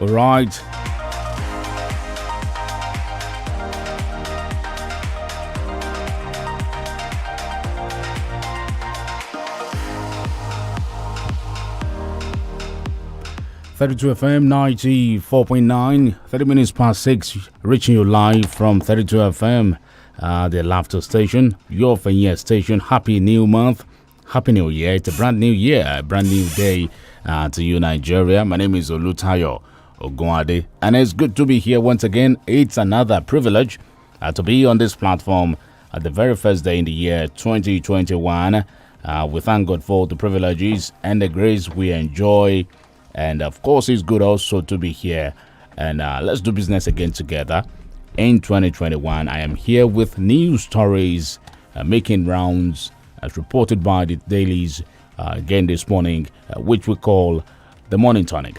All right. Thirty-two FM 94.9, 30 minutes past 6, reaching you live from 32 FM, the laughter station, your favorite station. Happy new month, happy new year. It's a brand new year, a brand new day to you, Nigeria. My name is OLUTAYO, OGUNADE, and it's good to be here once again. It's another privilege to be on this platform at the very first day in the year 2021. We thank God for the privileges and the grace we enjoy. And of course, it's good also to be here. And let's do business again together in 2021. I am here with news stories making rounds as reported by the dailies again this morning, which we call the Morning Tonic.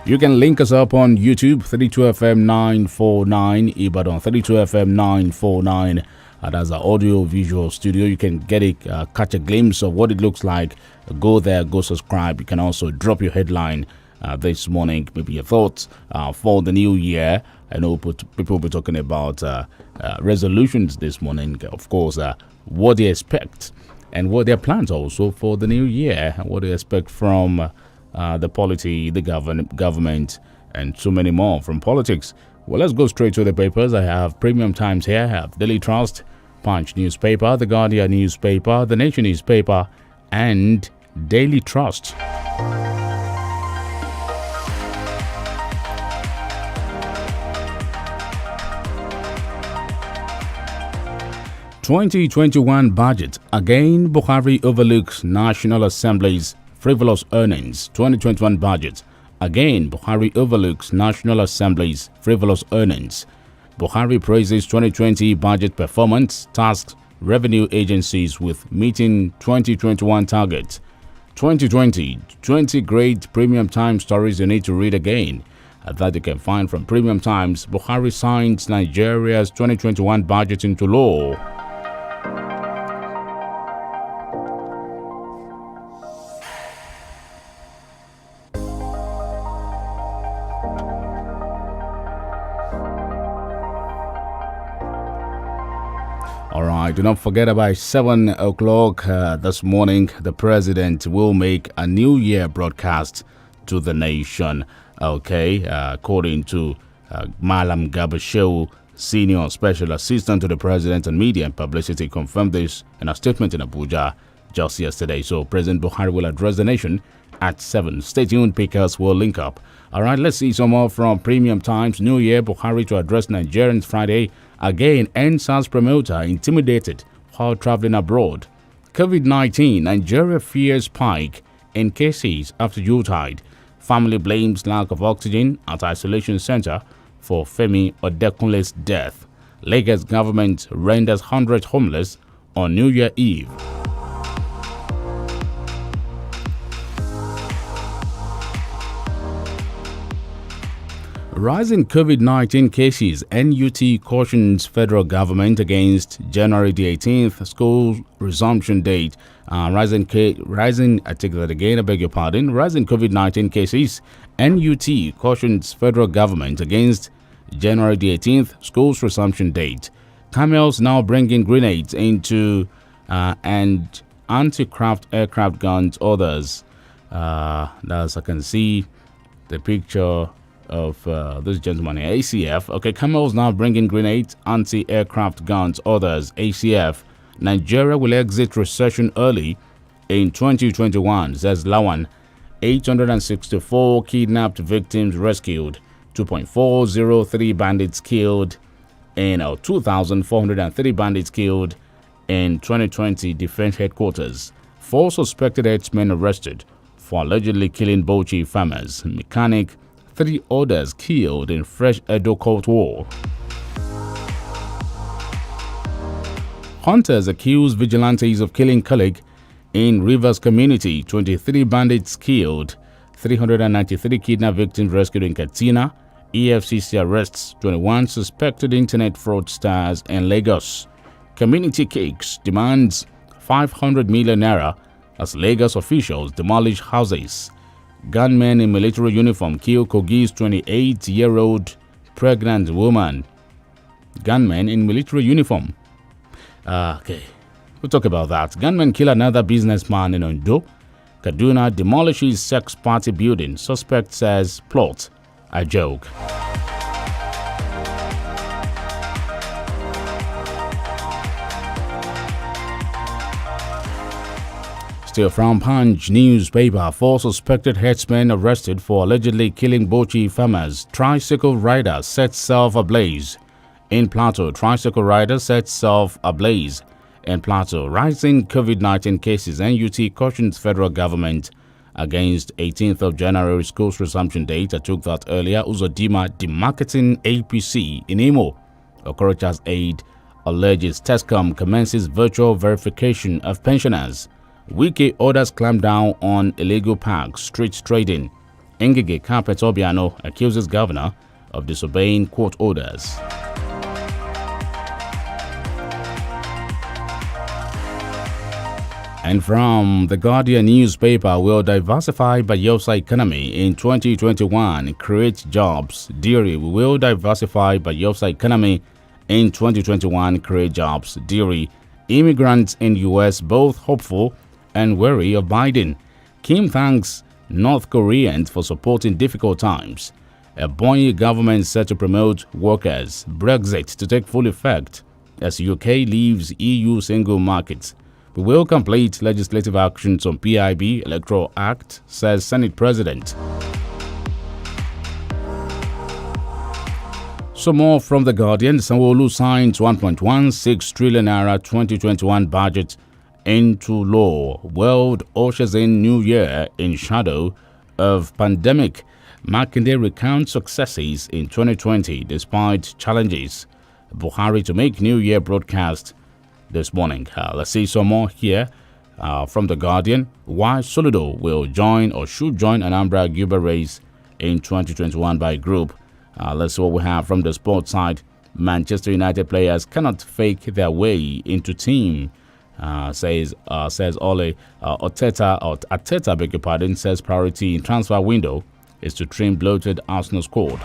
You can link us up on YouTube, 32FM 949, Ibadan, 32FM 949. That's our audio visual studio. You can get it, catch a glimpse of what it looks like. Go there, go subscribe. You can also drop your headline this morning, maybe your thoughts for the new year. I know people will be talking about resolutions this morning, of course, what they expect and what their plans also for the new year, what they expect from the polity, the government, and so many more from politics. Well, let's go straight to the papers. I have Premium Times here, I have Daily Trust, Punch newspaper, The Guardian newspaper, The Nation newspaper, and Daily Trust. (2021) budget. Again, Buhari overlooks National Assembly's frivolous earnings. 2021 budget. Again, Buhari overlooks National Assembly's frivolous earnings. Buhari praises 2020 budget performance, tasks revenue agencies with meeting 2021 targets. 2020, 20 great Premium Times stories you need to read again. That you can find from Premium Times. Buhari signs Nigeria's 2021 budget into law. Alright, do not forget about 7 o'clock this morning, the president will make a New Year broadcast to the nation. Okay, according to Malam Gabashew, Senior Special Assistant to the President on Media and Publicity, confirmed this in a statement in Abuja just yesterday. So President Buhari will address the nation at 7. Stay tuned, pickers will link up. Alright, let's see some more from Premium Times. New Year, Buhari to address Nigerians Friday. Again, NSAS promoter intimidated while traveling abroad. COVID-19, Nigeria fears spike in cases after Yuletide. Family blames lack of oxygen at isolation center for Femi Odekunle's death. Lagos government renders hundreds homeless on New Year Eve. Rising COVID-19 cases, NUT cautions federal government against January the 18th school resumption date. Rising COVID-19 cases, NUT cautions federal government against January the 18th school's resumption date. Camels now bringing grenades into and anti-craft aircraft guns orders. As I can see the picture of this gentleman here, ACF. Okay, Camels now bringing grenades, anti-aircraft guns orders, ACF. Nigeria will exit recession early in 2021, says Lawan. 864 kidnapped victims rescued, 2.403 bandits killed, and 2,403 bandits killed in 2020 defense headquarters. 4 suspected herdsmen arrested for allegedly killing Bauchi farmers. Mechanic, 3 others killed in fresh Edo Court war. Hunters accuse vigilantes of killing colleague in Rivers community. 23 bandits killed, 393 kidnapped victims rescued in Katsina. EFCC arrests 21 suspected internet fraudsters in Lagos. Community cakes demands 500 million naira as Lagos officials demolish houses. Gunmen in military uniform kill Kogi's 28-year-old pregnant woman. Gunmen in military uniform. Okay, we'll talk about that. Gunmen kill another businessman in Ondo. Kaduna demolishes sex party building. Suspect says plot a joke. Still from Punch newspaper, 4 suspected herdsmen arrested for allegedly killing Bochi farmers. Tricycle rider sets self ablaze. In Plateau, tricycle rider sets self ablaze. In Plateau, rising COVID-19 cases, NUT cautions federal government against 18th of January school's resumption date. I took that earlier. Uzodima demarketing APC in Imo. Okorocha's aide alleges Tescom commences virtual verification of pensioners. Wike orders clamp down on illegal parks, street trading. Ngige Carpet Obiano accuses governor of disobeying court orders. And from the Guardian newspaper, will diversify Bayelsa economy in 2021, create jobs. Diri will diversify Bayelsa economy in 2021, create jobs. Diri, immigrants in U.S. both hopeful and wary of Biden. Kim thanks North Koreans for supporting difficult times. A Bonny government set to promote workers. Brexit to take full effect as UK leaves EU single market. We will complete legislative actions on PIB Electoral Act, says Senate President. Some more from The Guardian. Sanwo-Olu signs 1.16 trillion naira 2021 budget into law. World ushers in new year in shadow of pandemic. Makinde recounts successes in 2020 despite challenges. Buhari to make new year broadcast this morning. Let's see some more here from The Guardian. Why Soludo will join or should join Anambra Guber race in 2021 by group. Let's see what we have from the sports side. Manchester United players cannot fake their way into team. Says Ole Arteta, beg your pardon, says priority in transfer window is to trim bloated Arsenal squad.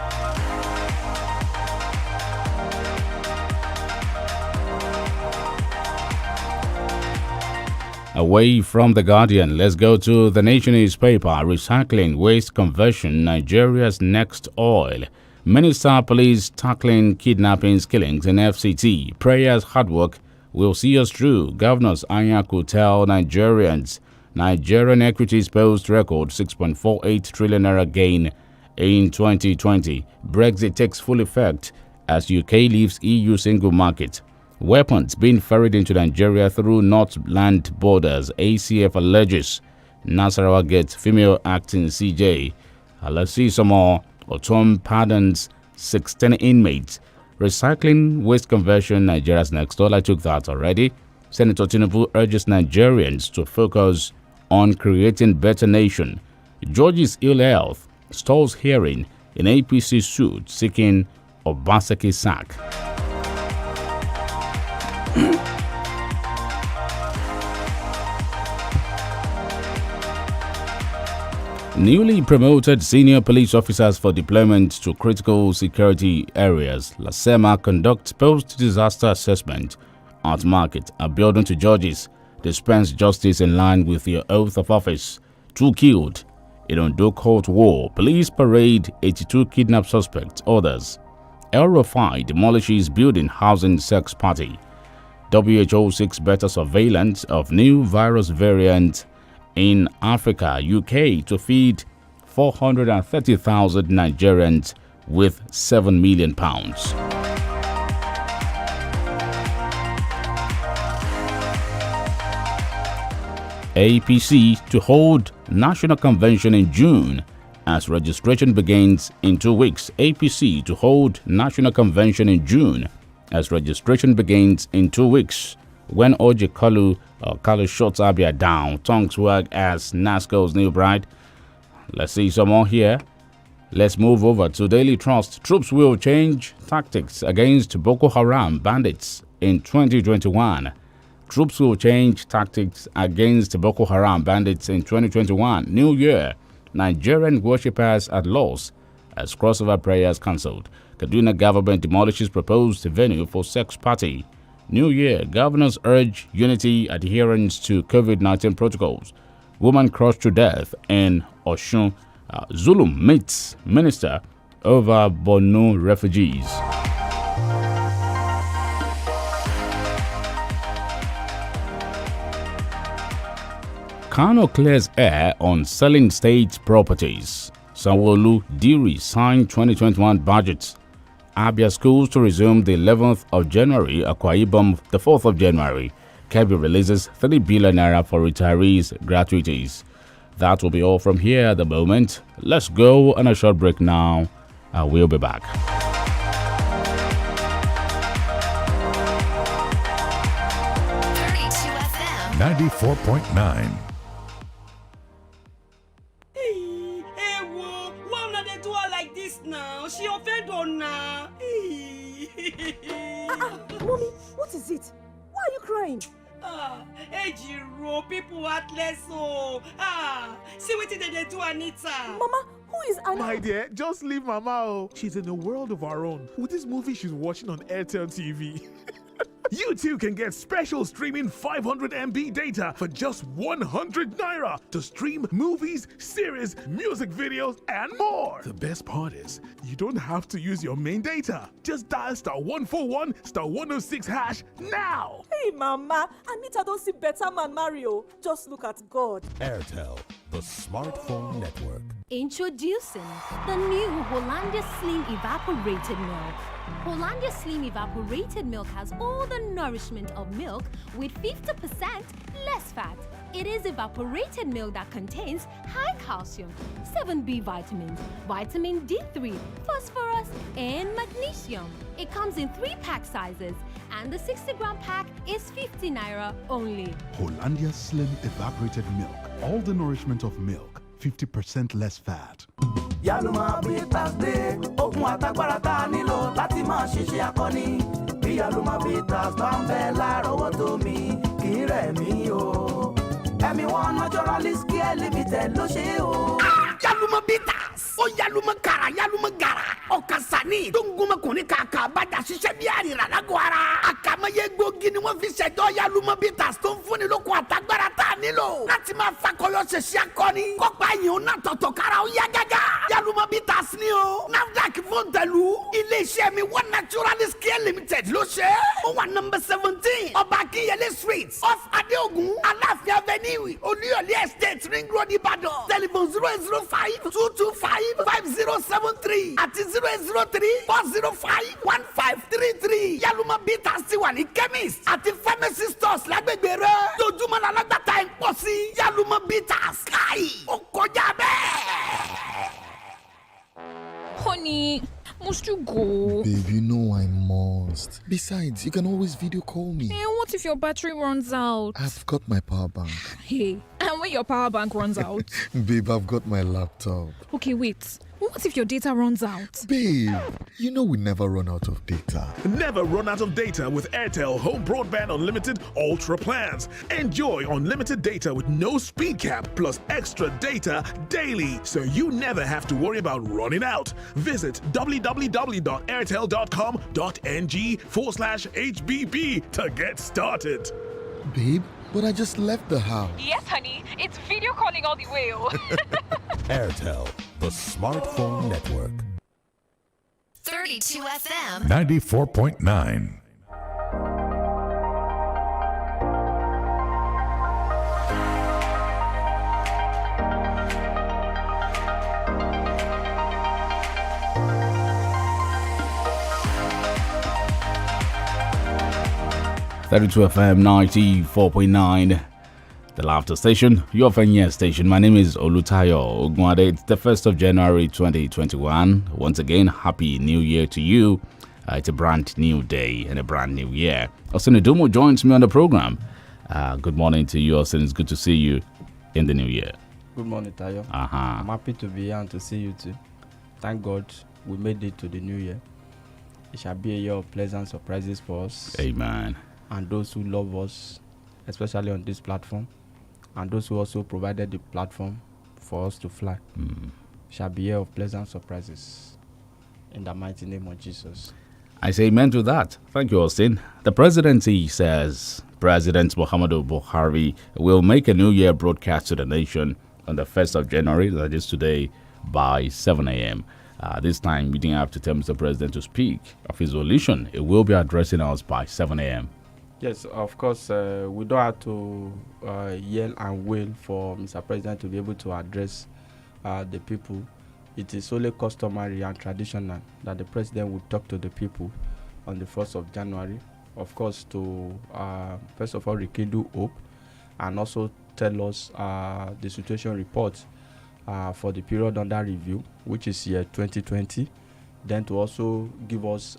Away from The Guardian, let's go to The Nation newspaper. Recycling waste conversion, Nigeria's next oil. Minister Police tackling kidnappings, killings in FCT. Prayers, hard work will see us through. Governors Anyaku tell Nigerians. Nigerian equities post record 6.48 trillion naira gain in 2020. Brexit takes full effect as UK leaves EU single market. Weapons being ferried into Nigeria through North land borders. ACF alleges. Nasarawa gets female acting CJ. Let's see some more. Otom pardons 16 inmates. Recycling waste conversion, Nigeria's next door. I took that already. Senator Tinubu urges Nigerians to focus on creating better nation. George's ill health stalls hearing in APC suit seeking Obaseki sack. Newly promoted senior police officers for deployment to critical security areas. Lasema conducts post-disaster assessment at market. Abiodun to judges. Dispense justice in line with your oath of office. 2 killed in Ondo court war. Police parade 82 kidnapped suspects. Others. El Rufai demolishes building housing sex party. WHO seeks better surveillance of new virus variant in Africa. UK to feed 430,000 Nigerians with £7 million. APC to hold National Convention in June as registration begins in 2 weeks. APC to hold National Convention in June as registration begins in 2 weeks. When Oji Kalu shuts Abia down, tongues wag as NASCO's new bride. Let's see some more here. Let's move over to Daily Trust. Troops will change tactics against Boko Haram bandits in 2021. Troops will change tactics against Boko Haram bandits in 2021. New Year, Nigerian worshippers at loss as crossover prayers cancelled. Kaduna government demolishes proposed venue for sex party. New Year, governors urge unity, adherence to COVID-19 protocols. Woman crushed to death in Oshun. Zulum meets minister over Borno refugees. Kano clears air on selling state properties. Sanwo-Olu Diri signed 2021 budgets. Abia schools to resume the 11th of January, Akwa Ibom the 4th of January. Kebbi releases 3 billion naira for retirees' gratuities. That will be all from here at the moment. Let's go on a short break now. I will be back. 94.9. She offended Donna. Mommy, what is it? Why are you crying? Ejiro, people heartless. See what they do, Anita. Mama, who is Anita? My dear, just leave Mama. Oh. She's in a world of her own with this movie she's watching on Airtel TV. You too can get special streaming 500 MB data for just 100 naira to stream movies, series, music videos, and more. The best part is, you don't have to use your main data. Just dial *141 *106 hash now. Hey, Mama, Anita don't see better man Mario. Just look at God. Airtel, the smartphone network. Introducing the new Hollandia Slim Evaporated Milk. Hollandia Slim Evaporated Milk has all the nourishment of milk with 50% less fat. It is evaporated milk that contains high calcium, 7B vitamins, vitamin D3, phosphorus, and magnesium. It comes in 3 pack sizes, and the 60-gram pack is 50 naira only. Hollandia Slim Evaporated Milk. All the nourishment of milk, 50% less fat. Yaluma Bitters dé, okun àtagbára tá a nílò láti máa ṣiṣẹ́ akọni. Bí Yaluma Bitters bá ń bẹ lárọ̀ọ́wọ́tó mi, kì í rẹ̀ mí o. Ẹ̀mí One Naturalist Care Limited ló ṣe é o. Yaluma Bitters, ó Yaluma Kara, Yaluma Gara, ọ̀kasani tó ń gómọkùnrin kàkà bàjá ṣiṣẹ́ bí àrìrà lágọ̀ọ́ ara. Àkàmọ́yé gbòógì ni wọ́n fi ṣẹ̀dọ̀ Yaluma Bitters tó ń fúnni lókun àtagbára tá a nílò láti máa fakọyọ ṣẹ̀ṣẹ̀ akọni. Kọ́pá yìí ó náà tọ̀tọ̀ kára ó yá gágá. Yaluma Bitters ni o. NAFDAC fóńtẹ̀lù. Ilé-iṣẹ́ mi One Naturalist Care Limited ló ṣe é. Ó wà nọ́mbà 17 Ọba Akínyẹlé Street off Adéògùn Aláàfin Avenue Olúyọ̀lé Estate Ring Road Ìbàdàn. Telephone 08052255073 àti 08034051533. Yaluma Bitters ti wà ní chemist àti pharmacy stores lágbègbè rẹ̀. Lójúmọ́ la lágbàtà ń pọ̀ sí. Yaluma Bitters káì ó kọjá bẹ́ẹ̀. Honey, must you go? Babe, you know I must. Besides, you can always video call me. Hey, what if your battery runs out? I've got my power bank. Hey, and when your power bank runs out? Babe, I've got my laptop. Okay, wait. What if your data runs out? Babe, you know we never run out of data. Never run out of data with Airtel Home Broadband Unlimited Ultra plans. Enjoy unlimited data with no speed cap plus extra data daily, so you never have to worry about running out. Visit www.airtel.com.ng/HBB to get started. Babe, but I just left the house. Yes, honey. It's video calling all the way. Airtel, the smartphone network. 32 FM 94.9. FM 94.9, the laughter station, your Fenya station. My name is OLUTAYO OGUNADE. It's the 1st of January 2021. Once again, Happy New Year to you. It's a brand new day and a brand new year. Austin Idumo joins me on the program. Good morning to you, Austin. It's good to see you in the new year. Good morning, Tayo. I'm happy to be here and to see you too. Thank God we made it to the new year. It shall be a year of pleasant surprises for us. Amen. And those who love us especially on this platform, and those who also provided the platform for us to fly, shall be here of pleasant surprises. In the mighty name of Jesus. I say amen to that. Thank you, Austin. The presidency says President Muhammadu Buhari will make a New Year broadcast to the nation on the 1st of January, that is today, by 7 a.m. This time, we didn't have to tell Mr. President to speak of his volition. He will be addressing us by 7 a.m. Yes, of course, we don't have to yell and wail for Mr. President to be able to address the people. It is only customary and traditional that the president would talk to the people on the 1st of January, of course, to first of all rekindle hope and also tell us the situation report for the period under review, which is year 2020, then to also give us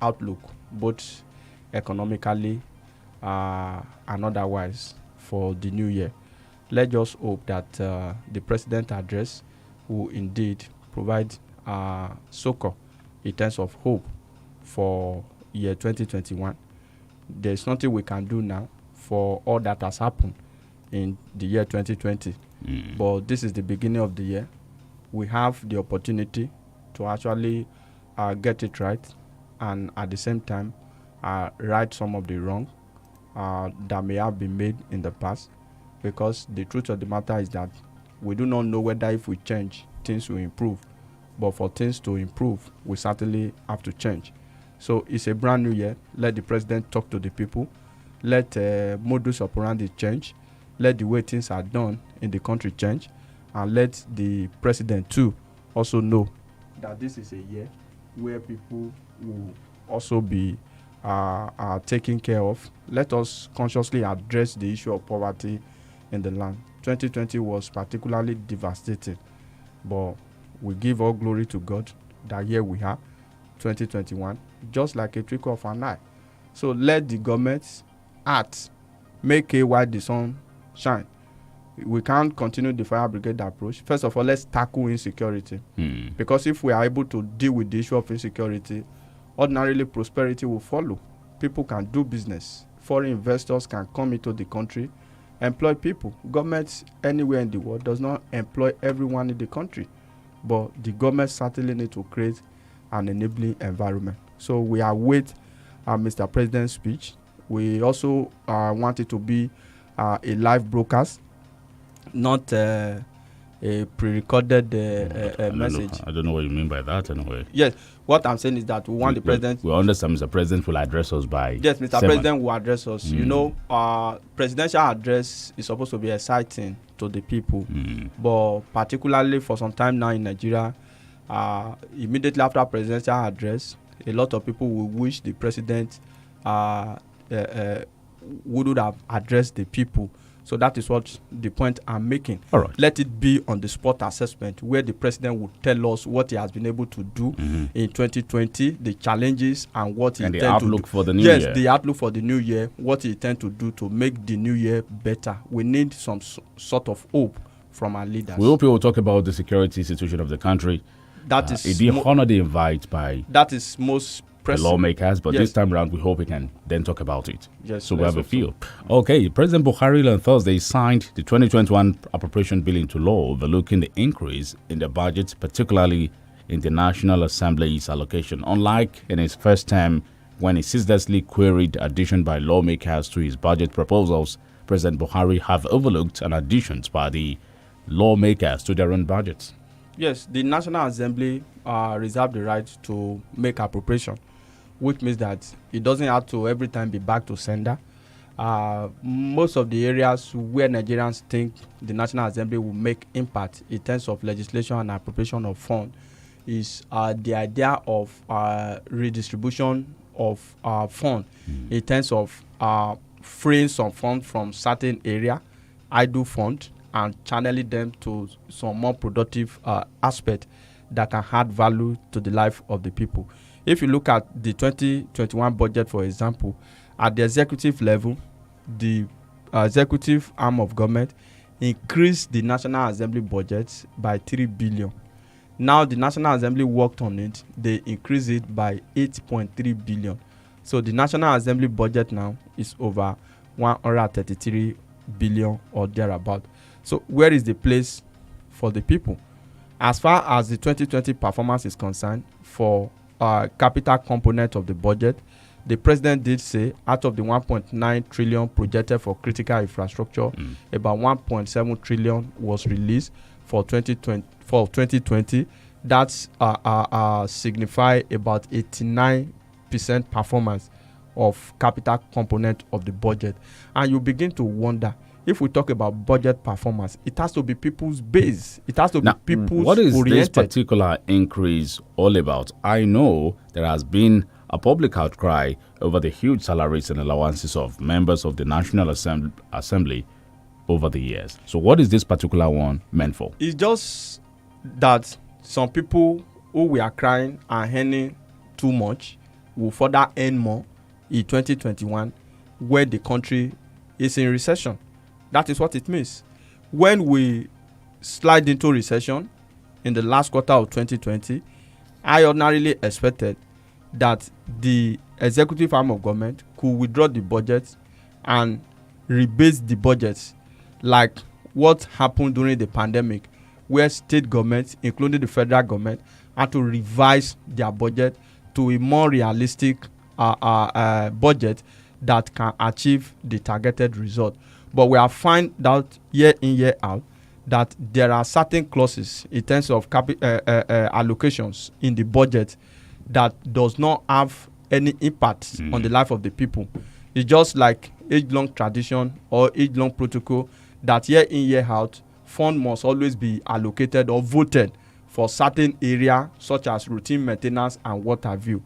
outlook, both economically and otherwise, for the new year. Let's just hope that the president address will indeed provide succor in terms of hope for year 2021. There's nothing we can do now for all that has happened in the year 2020. But this is the beginning of the year. We have the opportunity to actually get it right, and at the same time right some of the wrong that may have been made in the past, because the truth of the matter is that we do not know whether if we change, things will improve. But for things to improve, we certainly have to change. So it's a brand new year. Let the president talk to the people. Let modus operandi change. Let the way things are done in the country change. And let the president too also know that this is a year where people will also be taken care of. Let us consciously address the issue of poverty in the land. 2020 was particularly devastating, but we give all glory to God that here we are, 2021, just like a trickle of an eye. So let the government act, make hay while the sun shine. We can't continue the fire brigade approach. First of all, let's tackle insecurity. Because if we are able to deal with the issue of insecurity, ordinarily prosperity will follow. People can do business. Foreign investors can come into the country, employ people. Governments anywhere in the world does not employ everyone in the country, but the government certainly need to create an enabling environment. So we await Mr. President's speech. We also want it to be a live broadcast, not a pre-recorded message. I don't know what you mean by that anyway. Yes, what I'm saying is that we want the president. We understand Mr. President will address us by. Yes, Mr. President will address us. You know, presidential address is supposed to be exciting to the people, but particularly for some time now in Nigeria, immediately after presidential address, a lot of people will wish the president would have addressed the people. So that is what the point I'm making. All right. Let it be on the spot assessment where the president will tell us what he has been able to do in 2020, the challenges, and what he intends to do. And the outlook for the new year. Yes, the outlook for the new year, what he intends to do to make the new year better. We need some sort of hope from our leaders. We hope you will talk about the security situation of the country. That is. It did honor the invite by. That is most. The lawmakers, but this time around we hope we can then talk about it. Yes, so we have a feel. Okay, President Buhari on Thursday signed the 2021 appropriation bill into law, overlooking the increase in the budget, particularly in the National Assembly's allocation. Unlike in his first term, when he ceaselessly queried addition by lawmakers to his budget proposals, President Buhari have overlooked an additions by the lawmakers to their own budgets. Yes, the National Assembly reserve the right to make appropriation, which means that it doesn't have to every time be back to sender. Most of the areas where Nigerians think the National Assembly will make impact in terms of legislation and appropriation of funds is the idea of redistribution of funds in terms of freeing some funds from certain area, idle fund, and channeling them to some more productive aspect that can add value to the life of the people. If you look at the 2021 budget, for example, at the executive level, the executive arm of government increased the National Assembly budget by 3 billion. Now the National Assembly worked on it, they increased it by 8.3 billion. So the National Assembly budget now is over 133 billion or thereabout. So where is the place for the people? As far as the 2020 performance is concerned, for capital component of the budget, the president did say out of the 1.9 trillion projected for critical infrastructure, about 1.7 trillion was released for 2020. That's signify about 89% performance of capital component of the budget. And you begin to wonder, if we talk about budget performance, it has to be people's base. It has to be people's What is oriented. this particular increase all about? I know there has been a public outcry over the huge salaries and allowances of members of the National Assembly over the years. So what is this particular one meant for? It's just that some people who were crying and earning too much will further earn more in 2021 when the country is in recession. That is what it means. When we slide into recession in the last quarter of 2020, I ordinarily expected that the executive arm of government could withdraw the budget and rebase the budget, like what happened during the pandemic, where state governments, including the federal government, had to revise their budget to a more realistic budget that can achieve the targeted result. But we have found out year in, year out that there are certain clauses in terms of allocations in the budget that does not have any impact on the life of the people. It's just like age-long tradition or age-long protocol that year in, year out, fund must always be allocated or voted for certain area such as routine maintenance and what have you.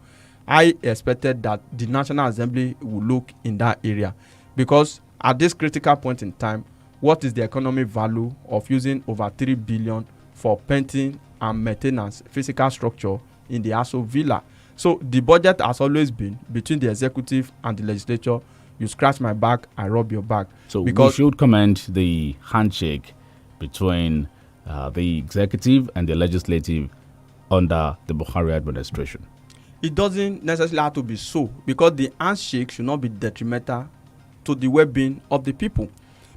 I expected that the National Assembly will look in that area, because at this critical point in time, what is the economic value of using over 3 billion for painting and maintenance physical structure in the Aso Villa? So the budget has always been between the executive and the legislature. You scratch my back, I rub your back. So we should commend the handshake between the executive and the legislative under the Buhari administration. It doesn't necessarily have to be so, because the handshake should not be detrimental to the well-being of the people.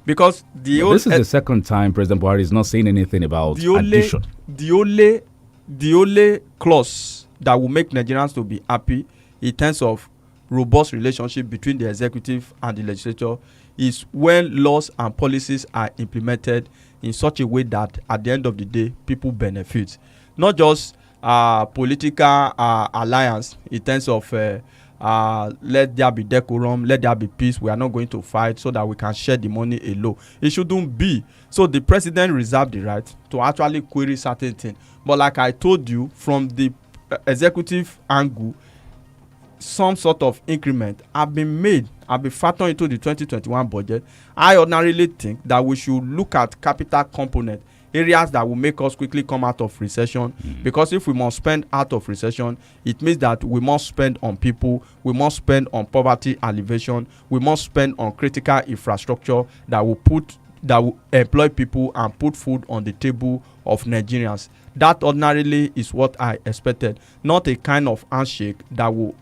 Because this is the second time President Buhari is not saying anything about addition. The only clause that will make Nigerians to be happy in terms of robust relationship between the executive and the legislature is when laws and policies are implemented in such a way that at the end of the day people benefit, not just political alliance in terms of let there be decorum, let there be peace, we are not going to fight so that we can share the money alone. It shouldn't be. So the president reserved the right to actually query certain things. But like I told you, from the executive angle, some sort of increment have been made, have been factored into the 2021 budget. I ordinarily think that we should look at capital component, areas that will make us quickly come out of recession. Because if we must spend out of recession, it means that we must spend on people, we must spend on poverty alleviation, we must spend on critical infrastructure that will employ people and put food on the table of Nigerians. That ordinarily is what I expected, not a kind of handshake that will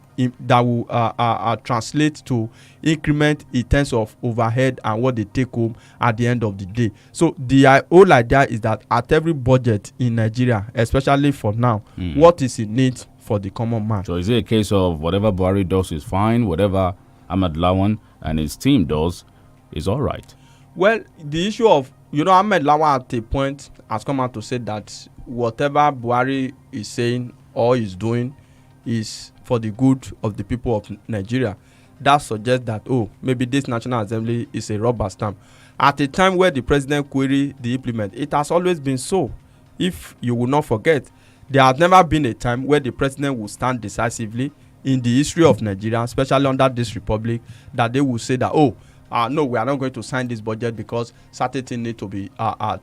translate to increment in terms of overhead and what they take home at the end of the day. So the whole idea is that at every budget in Nigeria, especially for now, what is in need for the common man? So is it a case of whatever Buhari does is fine, whatever Ahmed Lawan and his team does is all right? Well, the issue of, Ahmed Lawan at a point has come out to say that whatever Buhari is saying or is doing is for the good of the people of Nigeria. That suggests that, maybe this National Assembly is a rubber stamp. At a time where the president queried the implement, it has always been so. If you will not forget, there has never been a time where the president will stand decisively in the history of Nigeria, especially under this republic, that they will say that, no, we are not going to sign this budget because certain things need to be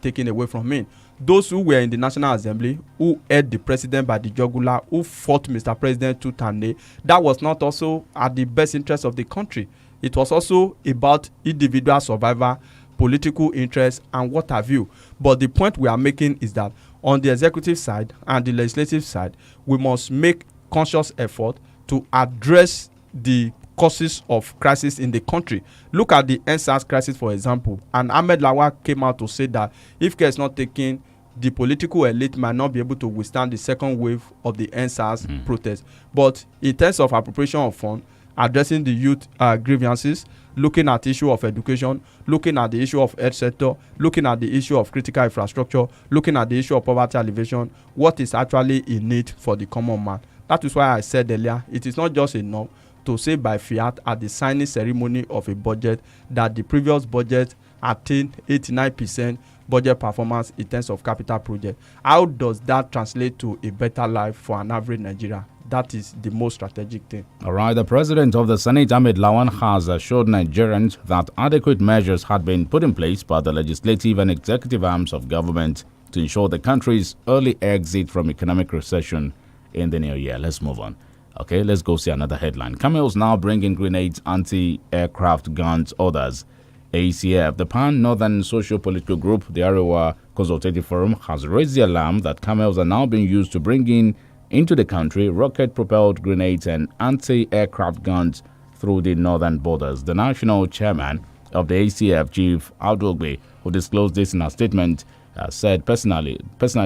taken away from me. Those who were in the National Assembly, who held the president by the jugular, who fought Mr. President tooth and nail, that was not also at the best interest of the country. It was also about individual survival, political interest, and what have you. But the point we are making is that on the executive side and the legislative side, we must make conscious effort to address the causes of crisis in the country. Look at the NSAS crisis, for example. And Ahmed Lawal came out to say that if care is not taken, the political elite might not be able to withstand the second wave of the NSAS protest. But in terms of appropriation of funds, addressing the youth grievances, looking at the issue of education, looking at the issue of health sector, looking at the issue of critical infrastructure, looking at the issue of poverty alleviation, what is actually in need for the common man. That is why I said earlier, it is not just enough to say by fiat at the signing ceremony of a budget that the previous budget attained 89% budget performance in terms of capital project. How does that translate to a better life for an average Nigeria? That is the most strategic thing. All right, the president of the Senate, Ahmed Lawan, has assured Nigerians that adequate measures had been put in place by the legislative and executive arms of government to ensure the country's early exit from economic recession in the new year. Let's move on. Okay, let's go see another headline. Camels now bringing grenades, anti-aircraft guns orders. ACF, the pan-northern socio-political group, the Arewa Consultative Forum, has raised the alarm that camels are now being used to bring in into the country rocket-propelled grenades and anti-aircraft guns through the northern borders. The national chairman of the ACF, Chief Aldogbe, who disclosed this in a statement, said personally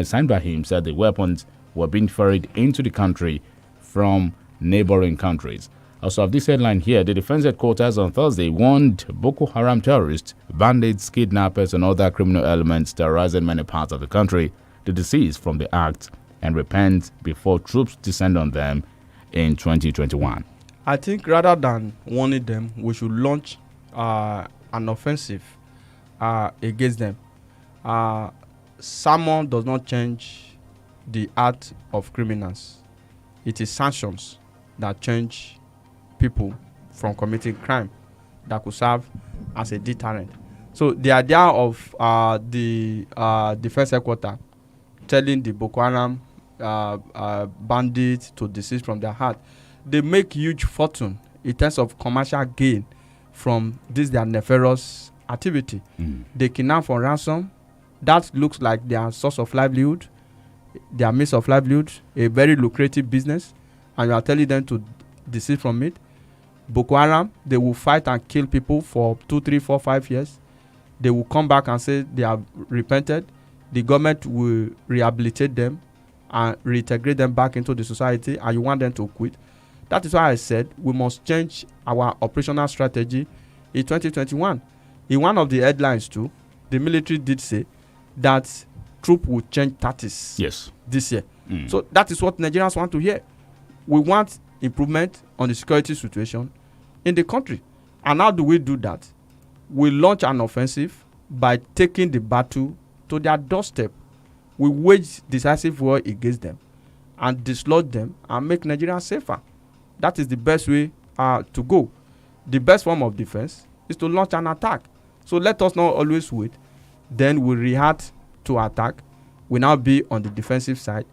signed by him, said the weapons were being ferried into the country from neighboring countries. Also, of this headline here, the Defense Headquarters on Thursday warned Boko Haram terrorists, bandits, kidnappers, and other criminal elements terrorizing many parts of the country to desist from the act and repent before troops descend on them in 2021. I think rather than warning them, we should launch an offensive against them. Sermon does not change the art of criminals. It is sanctions that change people from committing crime that could serve as a deterrent. So the idea of the defense headquarters telling the Boko Haram bandits to desist from their heart, they make huge fortune in terms of commercial gain from this their nefarious activity. They kidnap for ransom. That looks like their source of livelihood, their means of livelihood, a very lucrative business, and you are telling them to desist from it. Boko Haram, they will fight and kill people for 2, 3, 4, 5 years. They will come back and say they have repented. The government will rehabilitate them and reintegrate them back into the society, and you want them to quit. That is why I said we must change our operational strategy in 2021. In one of the headlines too, the military did say that troops will change tactics this year. So that is what Nigerians want to hear. We want improvement on the security situation in the country. And how do we do that? We launch an offensive by taking the battle to their doorstep. We wage decisive war against them and dislodge them and make Nigeria safer. That is the best way to go. The best form of defense is to launch an attack. So let us not always wait. Then we react to attack. We now be on the defensive side.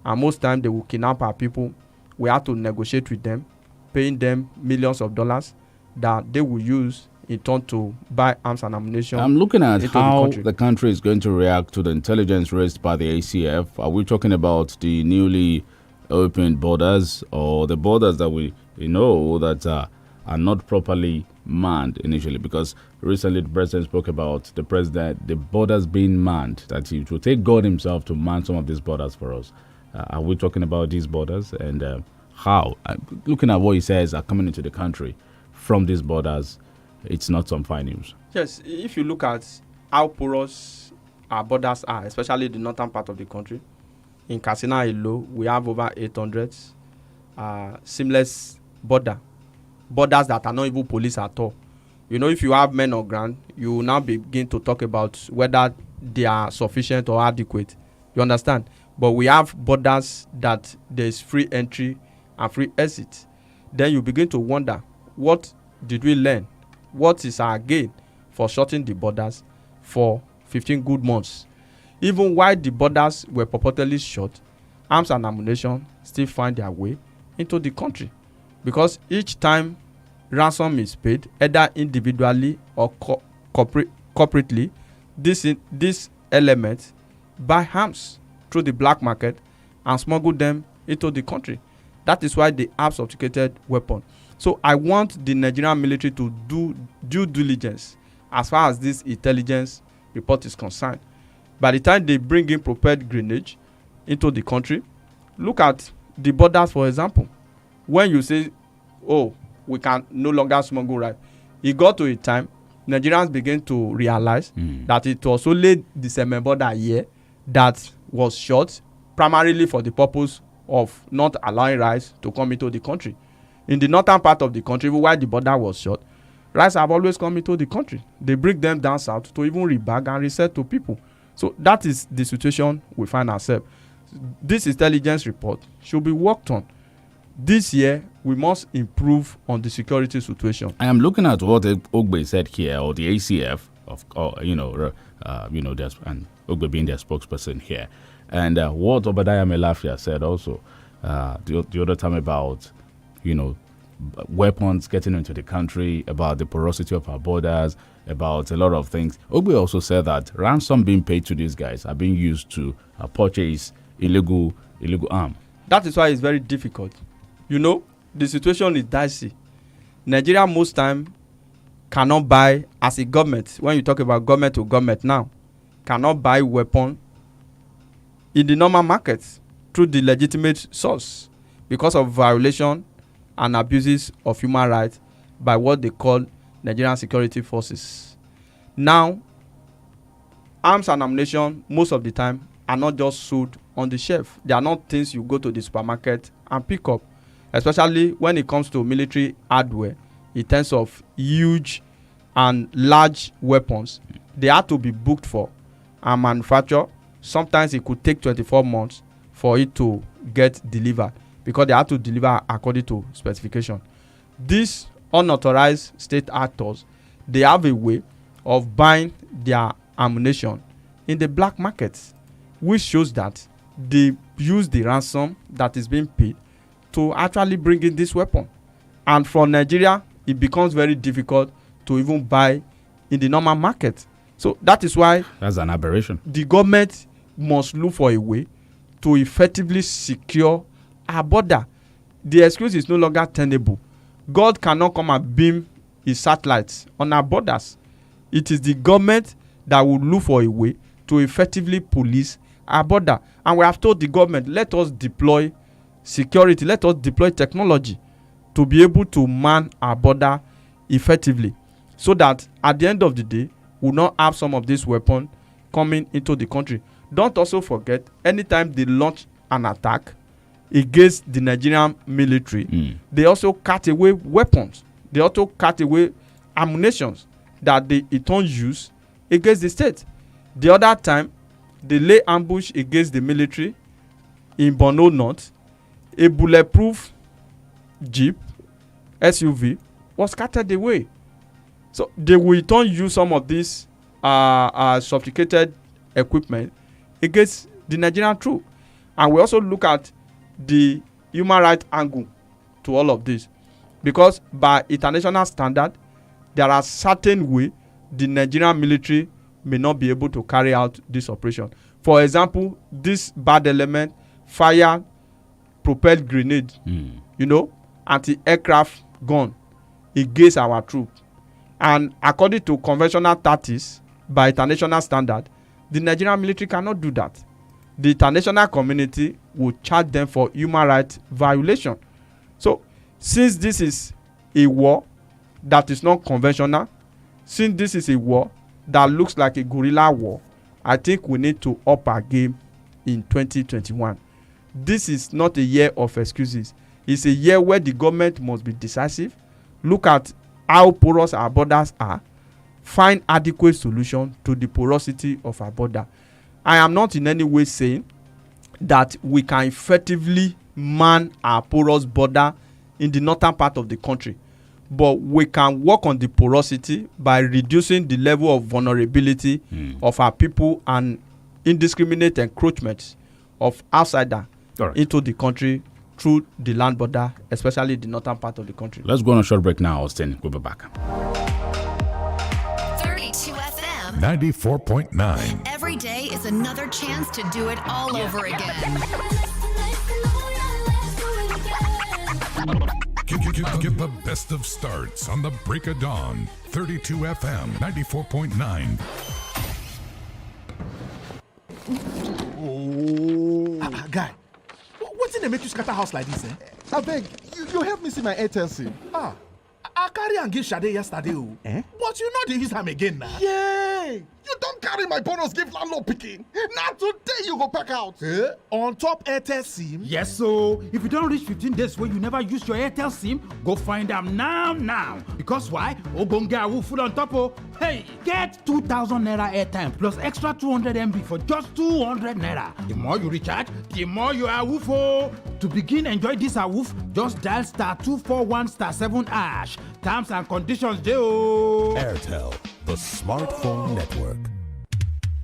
And most times they will kidnap our people. We have to negotiate with them, paying them millions of dollars that they will use in turn to buy arms and ammunition. I'm looking at how the country is going to react to the intelligence raised by the ACF. Are we talking about the newly opened borders or the borders that we know that are not properly manned initially? Because recently the president spoke about the borders being manned, that he will take God himself to man some of these borders for us. Are we talking about these borders and how? Looking at what he says are coming into the country from these borders, it's not some fine news. Yes, if you look at how porous our borders are, especially the northern part of the country, in Katsina alone, we have over 800 seamless borders that are not even police at all. You know, if you have men on ground, you will now begin to talk about whether they are sufficient or adequate. You understand? But we have borders that there is free entry and free exit. Then you begin to wonder, what did we learn? What is our gain for shutting the borders for 15 good months? Even while the borders were purportedly shut, arms and ammunition still find their way into the country. Because each time ransom is paid, either individually or corporately, this element buy arms through the black market and smuggle them into the country. That is why they have sophisticated weapons. So I want the Nigerian military to do due diligence as far as this intelligence report is concerned. By the time they bring in propelled grenade into the country, look at the borders, for example. When you say, oh, we can no longer smuggle rice, it got to a time Nigerians began to realize that it was only the same border here that was shut primarily for the purpose of not allowing rice to come into the country. In the northern part of the country, while the border was shut, rice have always come into the country. They bring them down south to even rebag and resell to people. So that is the situation we find ourselves. This intelligence report should be worked on. This year, we must improve on the security situation. I am looking at what Ogbe said here, or the ACF, and Ogbe being their spokesperson here, and what Obadiah Melafia said also the other time about, weapons getting into the country, about the porosity of our borders, about a lot of things. Ogbe also said that ransom being paid to these guys are being used to purchase illegal arm. That is why it's very difficult. The situation is dicey. Nigeria most time cannot buy, as a government, when you talk about government to government now, cannot buy weapon in the normal markets through the legitimate source because of violation and abuses of human rights by what they call Nigerian security forces. Now, arms and ammunition most of the time are not just sold on the shelf. They are not things you go to the supermarket and pick up, especially when it comes to military hardware. In terms of huge and large weapons, they have to be booked for and manufactured. Sometimes it could take 24 months for it to get delivered because they have to deliver according to specification. These unauthorized state actors, they have a way of buying their ammunition in the black markets, which shows that they use the ransom that is being paid to actually bring in this weapon. And for Nigeria, it becomes very difficult to even buy in the normal market. So that is why that's an aberration. The government must look for a way to effectively secure our border. The excuse is no longer tenable. God cannot come and beam his satellites on our borders. It is the government that will look for a way to effectively police our border. And we have told the government, let us deploy security, let us deploy technology to be able to man our border effectively, so that at the end of the day, we'll not have some of these weapons coming into the country. Don't also forget, anytime they launch an attack against the Nigerian military, they also cut away weapons. They also cut away ammunition that they don't use against the state. The other time, they lay ambush against the military in Borno North. A bulletproof jeep, SUV, was scattered away. So they will don't use some of this sophisticated equipment against the Nigerian troops. And we also look at the human rights angle to all of this, because by international standard, there are certain ways the Nigerian military may not be able to carry out this operation. For example, this bad element fire propelled grenade, anti-aircraft gun against our troops. And according to conventional tactics by international standard, the Nigerian military cannot do that. The international community will charge them for human rights violation. So, since this is a war that is not conventional, since this is a war that looks like a guerrilla war, I think we need to up our game in 2021. This is not a year of excuses. It's a year where the government must be decisive, look at how porous our borders are, find adequate solution to the porosity of our border. I am not in any way saying that we can effectively man our porous border in the northern part of the country, but we can work on the porosity by reducing the level of vulnerability of our people and indiscriminate encroachment of outsiders into the country through the land border, especially the northern part of the country. Let's go on a short break now, Austin. We'll be back. 32 FM 94.9. Every day is another chance to do it all over again. Get the best of starts on the break of dawn. 32 FM 94.9. Guy, what's in the make you scatter house like this, eh? I beg, you help me see my Airtel SIM. I carry and give Sade yesterday, but you know they use am again now. Yay! You don't carry my bonus give landlord picking. Now today you go pack out. On top Airtel SIM? Yes, so if you don't reach 15 days where you never use your Airtel SIM, go find them now. Because why? Ogonga will full on top of. Hey, get 2,000 naira airtime plus extra 200 MB for just 200 naira. The more you recharge, the more you are woofo. To begin enjoy this awoof, just dial *241*7#. Terms and conditions dey. Airtel, the smartphone network.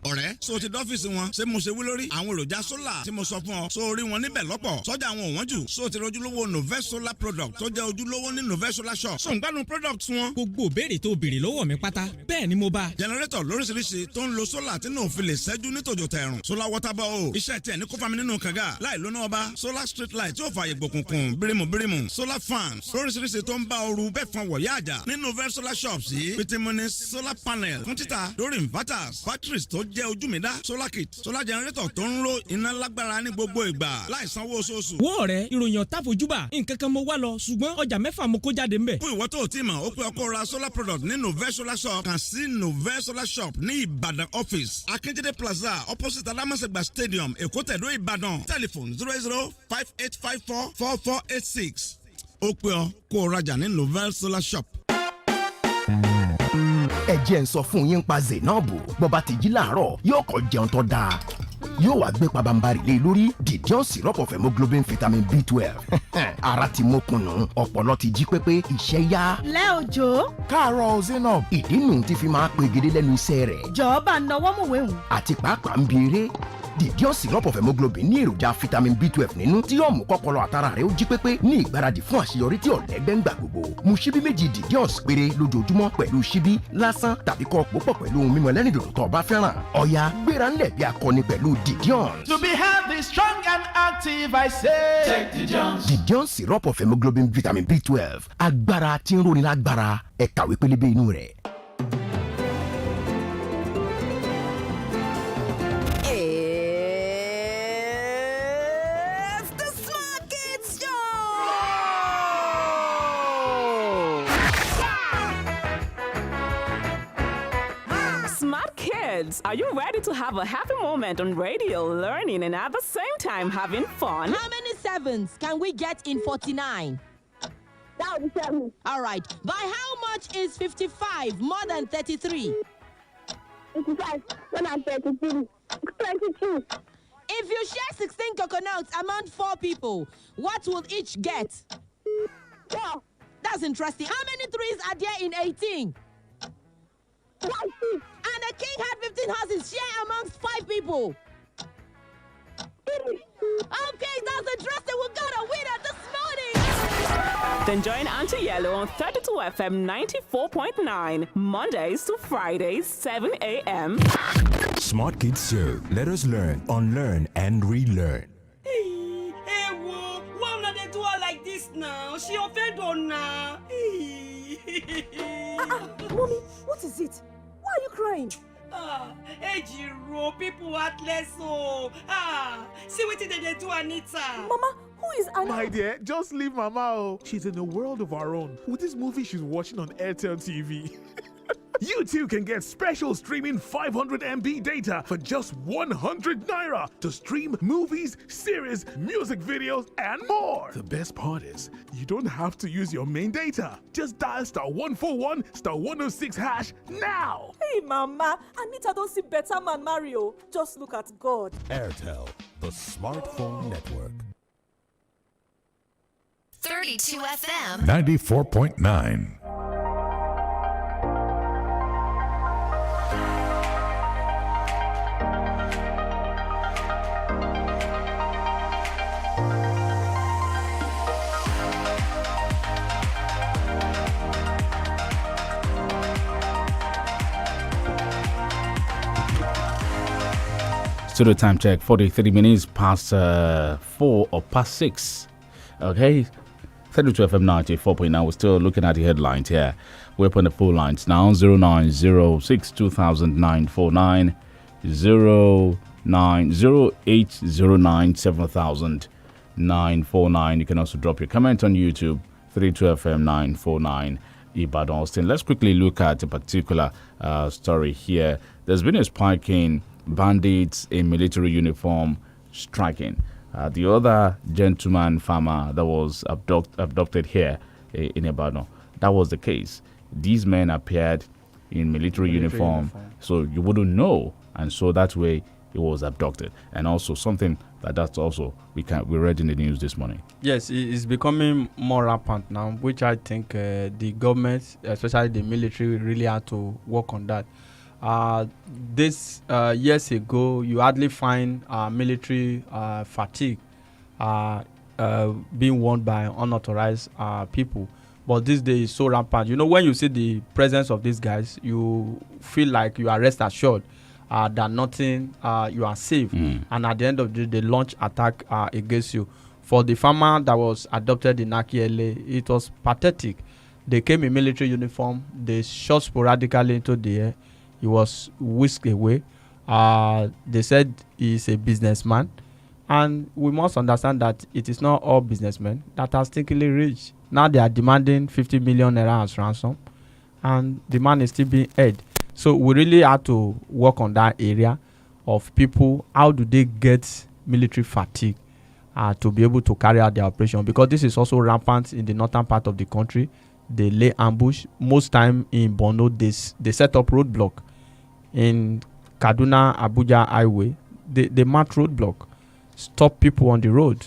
ọ̀rẹ́ so ti dọ́fíìsì wọn ṣé mo ṣe wí lórí àwọn èròjà sólà tí mo sọ fún ọ so rí wọn níbẹ̀ lọ́pọ̀ sọ́jà àwọn òwọ́n jù so ti rojúlówó Novest solar product tó jẹ́ ojúlówó ní Novest solar shop so ń gbádùn product wọn. gbogbo béèrè tó béèrè lọ́wọ́ mi pátá bẹ́ẹ̀ ni mo bá. generator lóríṣiríṣi tó ń lo sólà tí náà fi lè ṣẹ́jú ní tòjò tẹ̀rùn solar water ball iṣẹ́ tiẹ̀ ní kó fami nínú kànga láì lóná ọba solar street light tí ó fààyè gbòkùnkùn bírímù solar fans lóríṣiríṣi tó ń bá ooru bẹ́ẹ̀ fọn wọ̀yá àjà ní Novest solar shops yìí pitimuni solar panel fún títà lórí inverters batteries tó jẹ́ ojú mi dá solar kit solar generator tó ń ro iná lágbára ní gbogbo ìgbà láì sanwó oṣooṣù. wọ́n rẹ̀ ìròyìn ọ̀tá fojúbà nǹkan kan mo wá lọ ṣùgbọ́n ọjà mẹ́fà mo kó jáde ńbẹ̀. fún ìwọ tó o ti mọ̀ ó pé ọkọ ra solar product ní Novest solar shop kàn sí Novest solar shop ní Ìbàdàn office Akíndélé plaza opposite Alámọ̀sẹ̀gbà stadium Èkó tẹ̀dó Ìbàdàn telephone 08058544486 ó pé ọ kó o rajà ní Novest solar shop. ẹ jẹ́ ń sọ fún yín pa Zainabu bọ́ba ti jí láàárọ̀ yóò kọ́ jẹun tó dáa yóò wá gbé pabambarì lé lórí Didion syrup of hemoglobin vitamin B12 ara ti mókùnù ọpọlọ ti jí pépé iṣẹ́ yá. lẹ́ òjò. káàárọ̀ Zainab ìdí nù ti fi máa pegedé lẹ́nu iṣẹ́ rẹ̀. jọ̀ọ́ bá náwó mọ̀wé hùn. àti pàápàá ń bi eré Didion syrup of hemoglobin ní èròjà vitamin B12 nínú tí yóò mú kọ́pọlọ àtara rẹ̀ ó jí pépé ní ìgbáradì fún àṣeyọrí tí ọ̀lẹ́gbẹ́ ń gbà gbogbo. mu ṣíbí méjì Didion péré lójoojúmọ́ pẹ̀lú ṣíbí lásán tàbí kọ́ pòpọ̀ pẹ̀lú ohun mímu ẹlẹ́rìndòdò tó o bá fẹ́ràn. ọ̀yá gbéra ńlẹ̀ bí akọni pẹ̀lú Didion. To be healthy, strong and active, I say. Take Didion. Didion syrup of hemoglobin vitamin B12 agbára tí ń roni lágbára ẹ kàwé pélébé inú rẹ̀. Are you ready to have a happy moment on radio, learning, and at the same time having fun? How many sevens can we get in 49? That would be 7. All right. By how much is 55 more than 33? 55 more than 33. 22. If you share 16 coconuts among 4 people, what will each get? 4. That's interesting. How many threes are there in 18? 20. And the king had 15 horses. Share amongst 5 people. 3. Okay, that's interesting. We got a winner this morning. Then join Auntie Yellow on 32 FM 94.9, Mondays to Fridays, 7 a.m. Smart Kids Show. Let us learn, unlearn, and relearn. Hey, why not they do her like this now? She offended on now. Mommy, what is it? Why are you crying? Ejiro, people heartless oh. See what they do Anita. Mama, who is Anita? My dear, just leave Mama oh. She's in a world of her own with this movie she's watching on Airtel TV. You too can get special streaming 500 MB data for just 100 naira to stream movies, series, music videos, and more. The best part is, you don't have to use your main data. Just dial *141 *106# now. Hey, Mama, Anita don't see better man Mario. Just look at God. Airtel, the smartphone network. 32 FM 94.9. Studio time check, 43 minutes past 4 or past 6. Okay, 32 FM 94.9. We're still looking at the headlines here. We're up on the phone lines now. 0906 2009 090809 7000 You can also drop your comment on YouTube. 32 FM 949 Ibadan Austin. Let's quickly look at a particular story here. There's been a spike in bandits in military uniform striking. The other gentleman farmer that was abducted here in Ibadan, that was the case. These men appeared in military uniform, so you wouldn't know, and so that way he was abducted. And also something that's also we read in the news this morning. Yes, it's becoming more rampant now, which I think the government, especially the military, really had to work on that. This years ago, you hardly find military fatigue being worn by unauthorized people. But this day is so rampant. You know, when you see the presence of these guys, you feel like you are rest assured that nothing, you are safe. And at the end of the day, they launch attack against you. For the farmer that was adopted in Akiele, it was pathetic. They came in military uniform. They shot sporadically into the air. He was whisked away. They said he's a businessman. And we must understand that it is not all businessmen that are stinkingly rich. Now they are demanding 50 million naira as ransom. And the man is still being held. So we really have to work on that area of people. How do they get military fatigue to be able to carry out their operation? Because this is also rampant in the northern part of the country. They lay ambush. Most time in Borno, they set up roadblock. In Kaduna, Abuja highway, they mark roadblock, stop people on the road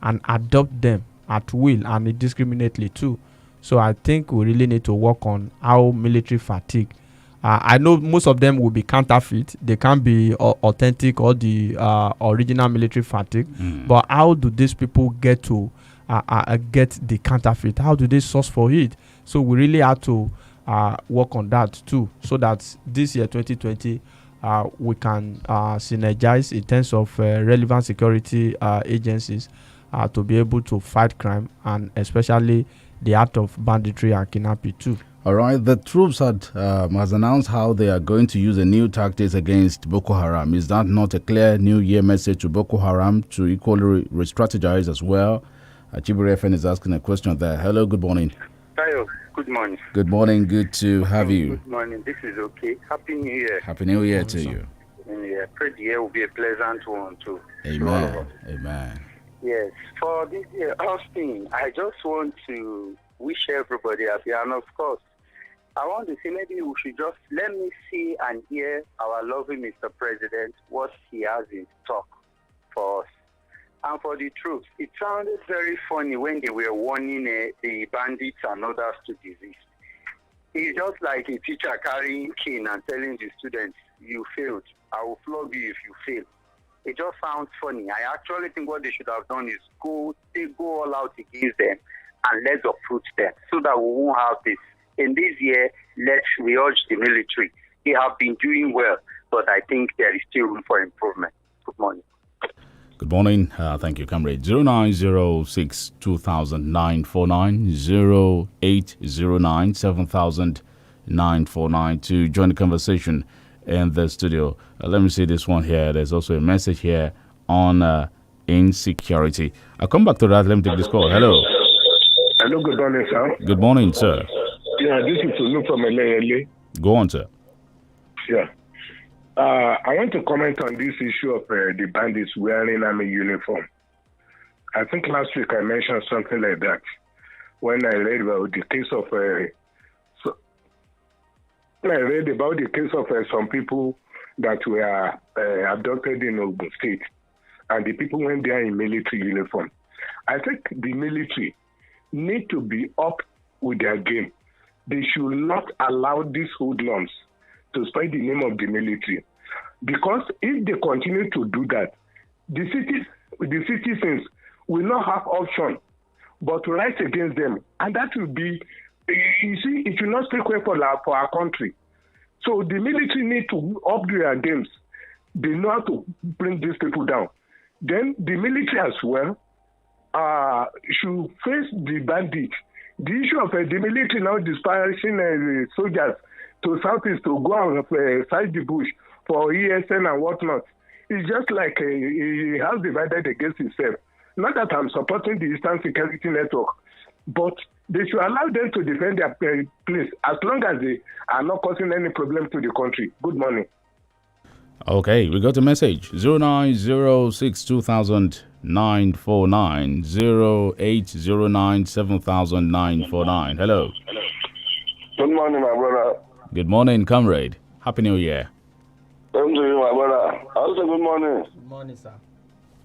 and adopt them at will and indiscriminately too. So I think we really need to work on how military fatigue. I know most of them will be counterfeit. They can't be authentic or the original military fatigue. But how do these people get to get the counterfeit? How do they source for it? So we really have to work on that too, so that this year 2020 we can synergize in terms of relevant security agencies to be able to fight crime, and especially the act of banditry and kidnapping too. All right, the troops has announced how they are going to use a new tactics against Boko Haram. Is that not a clear New Year message to Boko Haram to equally re-strategize as well? Chiburi FN is asking a question there. Hello, good morning. Tayo, good morning. Good morning, good to have you. Good morning, this is okay. Happy New Year. Happy New Year to you. And pray the year will be a pleasant one too. Amen. Amen. Yes, for this year, Austin, I just want to wish everybody happy, and of course, I want to say maybe we should just let me see and hear our lovely Mr. President, what he has in stock for us. And for the troops, it sounded very funny when they were warning the bandits and others to desist. It's just like a teacher carrying cane and telling the students, you failed. I will flog you if you fail. It just sounds funny. I actually think what they should have done is go all out against them and let's uproot them so that we won't have this. In this year, let's urge the military. They have been doing well, but I think there is still room for improvement. Good morning. Good morning. Thank you, comrade. 0906 2009 0809 7000 to join the conversation in the studio. Let me see this one here. There's also a message here on insecurity. I'll come back to that. Let me take this call. Hello. Hello, good morning, sir. Good morning, sir. Yeah, this is Olu from LA. Go on, sir. Yeah. I want to comment on this issue of the bandits wearing army uniform. I think last week I mentioned something like that when I read about the case of some people that were abducted in Ogun State, and the people went there in military uniform. I think the military need to be up with their game. They should not allow these hoodlums to spoil the name of the military. Because if they continue to do that, the citizens will not have option but to rise against them. And that will be, you see, it will not speak well for our country. So the military need to up their games. They know how to bring these people down. Then the military as well should face the bandit. The issue of the military now dispersing soldiers to southeast to go and fight the bush for ESN and whatnot. It's just like a house divided against itself. Not that I'm supporting the Eastern Security Network, but they should allow them to defend their place as long as they are not causing any problem to the country. Good morning. Okay, we got a message. 0906 2000 949 0809 700949. Hello. Good morning, my brother. Good morning, comrade. Happy New Year. Same to you, my brother. Also, good morning. Good morning, sir.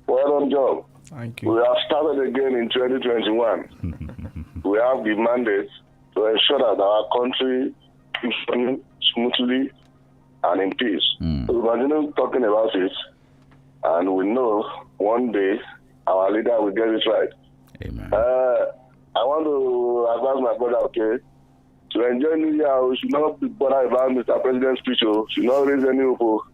Well done, job. Thank you. We have started again in 2021. We have the mandate to ensure that our country is running smoothly and in peace. So we continue talking about it, and we know one day our leader will get it right. Amen. I want to advise my brother, okay, to enjoy New Year. We should not be bothered about Mr. President's speech. Should not raise any hope.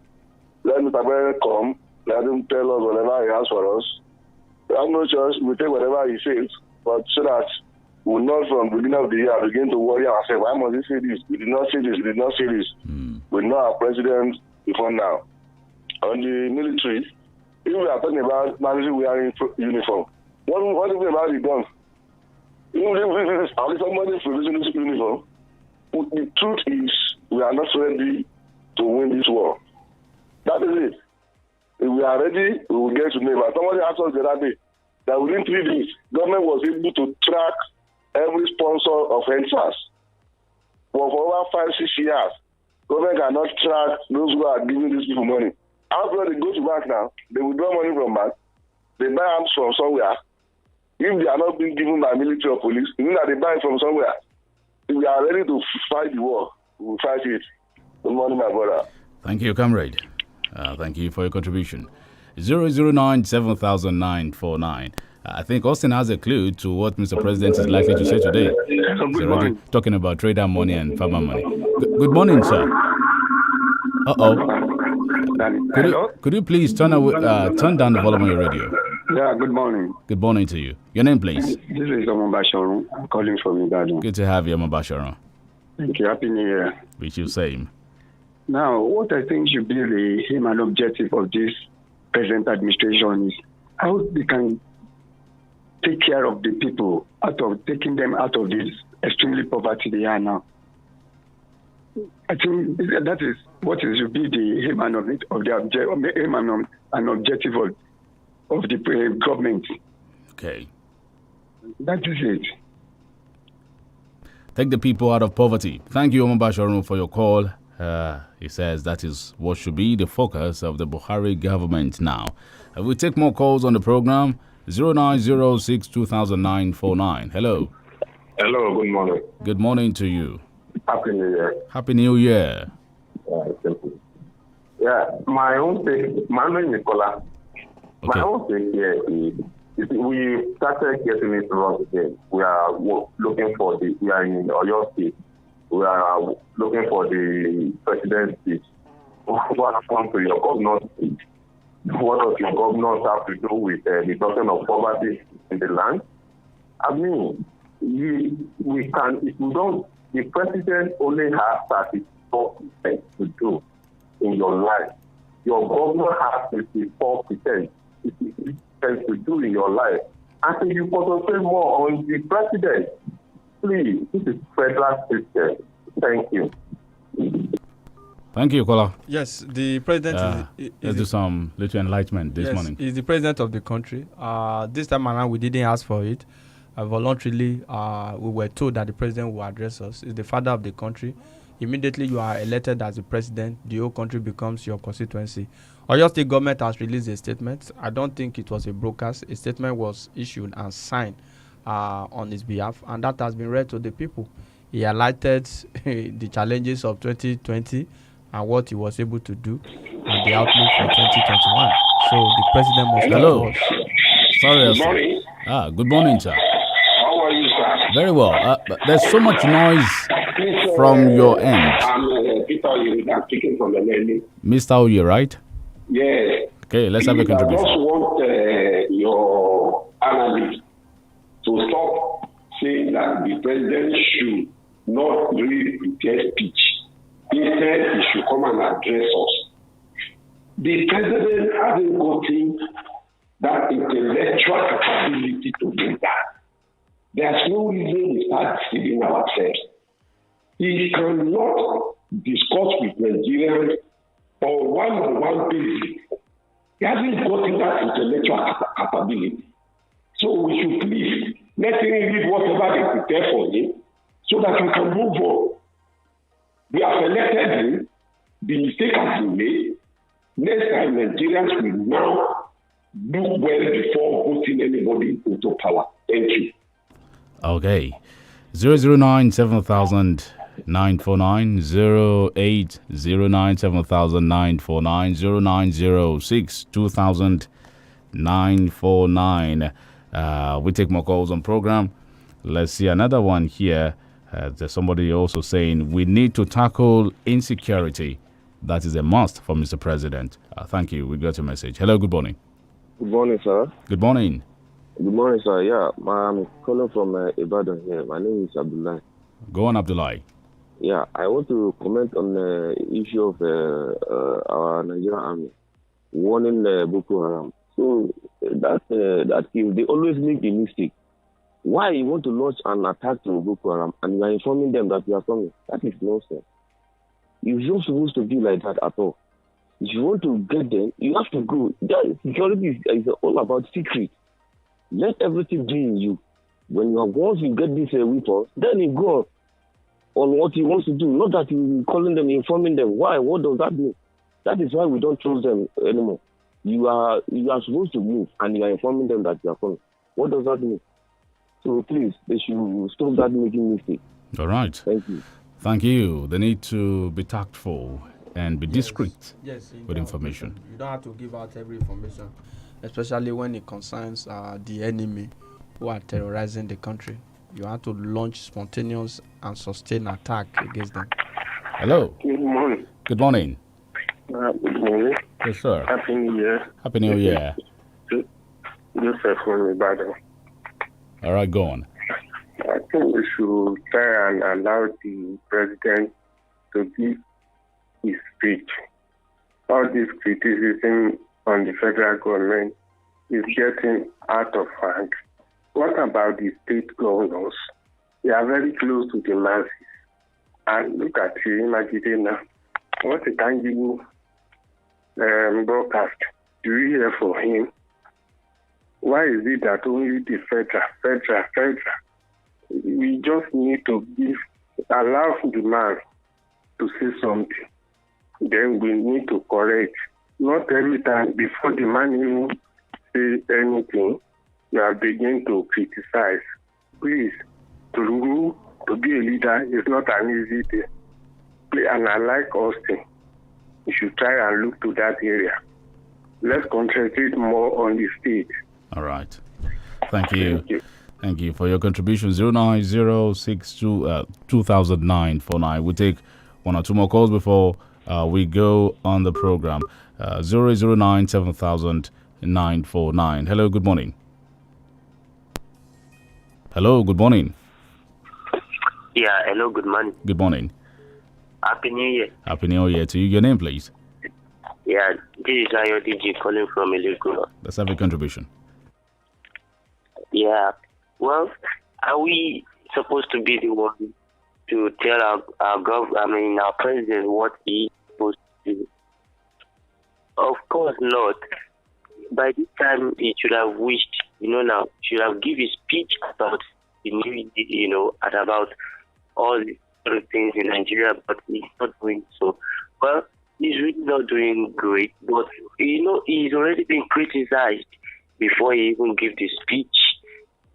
Let Mr. President come. Let him tell us whatever he has for us. We have no choice. We take whatever he says, but so that we'll not from the beginning of the year begin to worry ourselves. Why must he say this? We did not say this. We did not say this. We know our president before now. On the military, if we are talking about military wearing uniform, what is it about the guns? Even if somebody is producing this uniform, the truth is we are not ready to win this war. That is it. If we are ready, we will get to name. Somebody asked us the other day that within 3 days, government was able to track every sponsor of NSAS. But for over 5-6 years, government cannot track those who are giving these people money. After they go to bank now, they withdraw money from bank, they buy arms from somewhere. If they are not being given by military or police, it means that they buy it from somewhere. If we are ready to fight the war, we will fight it. Good morning, my brother. Thank you, comrade. Thank you for your contribution. 009 700949. I think Austin has a clue to what Mr. President is likely to say today. He's already talking about trader money and farmer money. Good morning, sir. Could you please turn down the volume on your radio? Yeah, good morning. Good morning to you. Your name, please. This is Omobasharon. I'm calling from Ibadan. Good to have you, Omobasharon. Thank you. Happy New Year. Wish you same. Now, what I think should be the aim and objective of this present administration is how they can take care of the people, taking them out of this extremely poverty they are now. I think that is what should be the aim and objective of the government. Okay. That is it. Take the people out of poverty. Thank you, Omobasharon, for your call. He says that is what should be the focus of the Buhari government now. We'll take more calls on the program. 0906 200949. Hello. Hello, good morning. Good morning to you. Happy New Year. Happy New Year. Thank you. Yeah, my own take, Manuel Nicola. My own take here is we started getting it wrong again. We are looking for we are in Oyo State. We are looking for the president's speech. What happened to your governor's speech? What does your governors have to do with the question of poverty in the land? I mean, we can, if we don't, the president only has 34% to do in your life. Your governor has 54% to do in your life. I think you concentrate more on the president. Please, this is federal system. Thank you. Thank you, Kola. Yes, the president let's do some little enlightenment this morning. He's the president of the country. This time around, we didn't ask for it. Voluntarily, we were told that the president will address us. He's the father of the country. Immediately you are elected as the president, the whole country becomes your constituency. Oyo State government has released a statement. I don't think it was a broadcast. A statement was issued and signed on his behalf, and that has been read to the people. He highlighted the challenges of 2020 and what he was able to do and the outlook for 2021. So the president must Hello. Sorry, Good morning. Good morning, sir. How are you, sir? Very well. There's so much noise from your end. I'm Peter Oye. I'm speaking from the Nelly. Mr. Oye, right? Yes. Okay, let's have a contribution. I just want your analysts to stop saying that the president should not read the speech. Instead, he should come and address us. The president hasn't gotten that intellectual capability to do that. There's no reason we start deceiving ourselves. He cannot discuss with Nigerians on one-on-one basis. He hasn't gotten that intellectual capability. So we should please let him read whatever they prepare for him so that we can move on. We have elected him. The mistake has been made. Next time, Nigerians will now do well before voting anybody into power. Thank you. Okay. 009 7000 949 0809 7000 949 0906 2000 949. We take more calls on program. Let's see another one here. There's somebody also saying we need to tackle insecurity. That is a must for Mr. President. Thank you. We got your message. Hello, good morning. Good morning, sir. Good morning. Good morning, sir. Yeah, I'm calling from Ibadan here. My name is Abdullah. Go on, Abdullah. Yeah, I want to comment on the issue of our Nigerian army warning Boko Haram. So that if they always make the mistake, why you want to launch an attack to Boko Haram and you are informing them that you are coming? That is nonsense. You're not supposed to be like that at all. If you want to get them, you have to go. Security is all about secret. Let everything be in you. Once you get these weapons, then you go on what he wants to do. Not that you calling them, informing them. Why? What does that mean? That is why we don't trust them anymore. You are supposed to move and you are informing them that you are coming. What does that mean? So please, they should stop that making mistake. All right. Thank you. Thank you. They need to be tactful and be discreet with information. You don't have to give out every information, especially when it concerns the enemy who are terrorizing the country. You have to launch spontaneous and sustained attack against them. Hello. Good morning. Good morning. Good morning. Yes, sir. Happy New Year. Happy New Year. Joseph from Ibadan. All right, go on. I think we should try and allow the president to give his speech. All this criticism on the federal government is getting out of hand. What about the state governors? They are very close to the masses. And look at Imagine now. What a tangible broadcast do you hear from him? Why is it that only the federal? We just need to allow the man to say something. Then we need to correct. Not every time before the man even say anything, you are beginning to criticize. Please, to rule, to be a leader is not an easy thing. And I like Austin. You should try and look to that area. Let's concentrate more on the state. All right. Thank you. Thank you for your contribution. 09062 200949. We'll take one or two more calls before we go on the program. 009 7000 949. Hello, good morning. Hello, good morning. Yeah, hello, good morning. Good morning. Happy New Year. Happy New Year to you. Your name, please. Yeah, this is Ayo DJ calling from Illegula. Let's have a contribution. Yeah, well, are we supposed to be the one to tell our president what he's supposed to do? Of course not. By this time, he should have wished, should have given a speech about the new, and about all the other things in Nigeria, but he's not doing so. Well, he's really not doing great, but, he's already been criticized before he even gave the speech.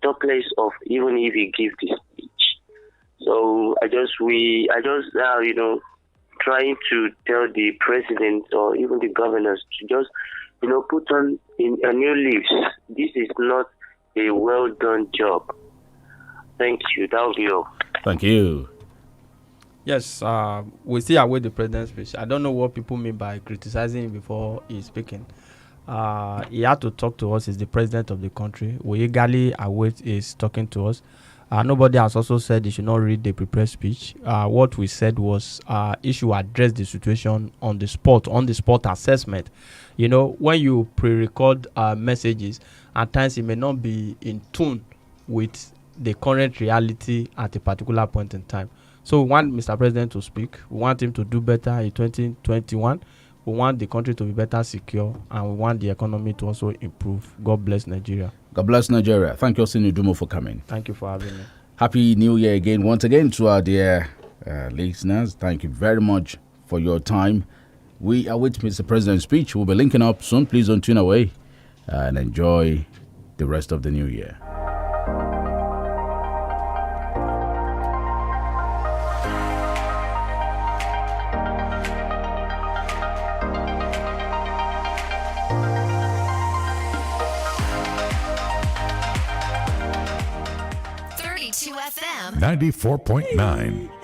Talk less of even if he gives the speech. So trying to tell the president or even the governors to just, put on in a new leaves. This is not a well done job. Thank you. That will be all. Thank you. Yes, we still await the president's speech. I don't know what people mean by criticizing him before he's speaking. He had to talk to us. He's the president of the country. We eagerly await his talking to us. Nobody has also said he should not read the prepared speech. What we said was he should address the situation on the spot assessment. You know, when you pre-record messages, at times it may not be in tune with the current reality at a particular point in time. So we want Mr. President to speak. We want him to do better in 2021. We want the country to be better secure, and we want the economy to also improve. God bless Nigeria. God bless Nigeria. Thank you, Osini Dumo, for coming. Thank you for having me. Happy New Year again. Once again to our dear listeners, thank you very much for your time. We await Mr. President's speech. We'll be linking up soon. Please don't tune away and enjoy the rest of the new year. FM 94.9.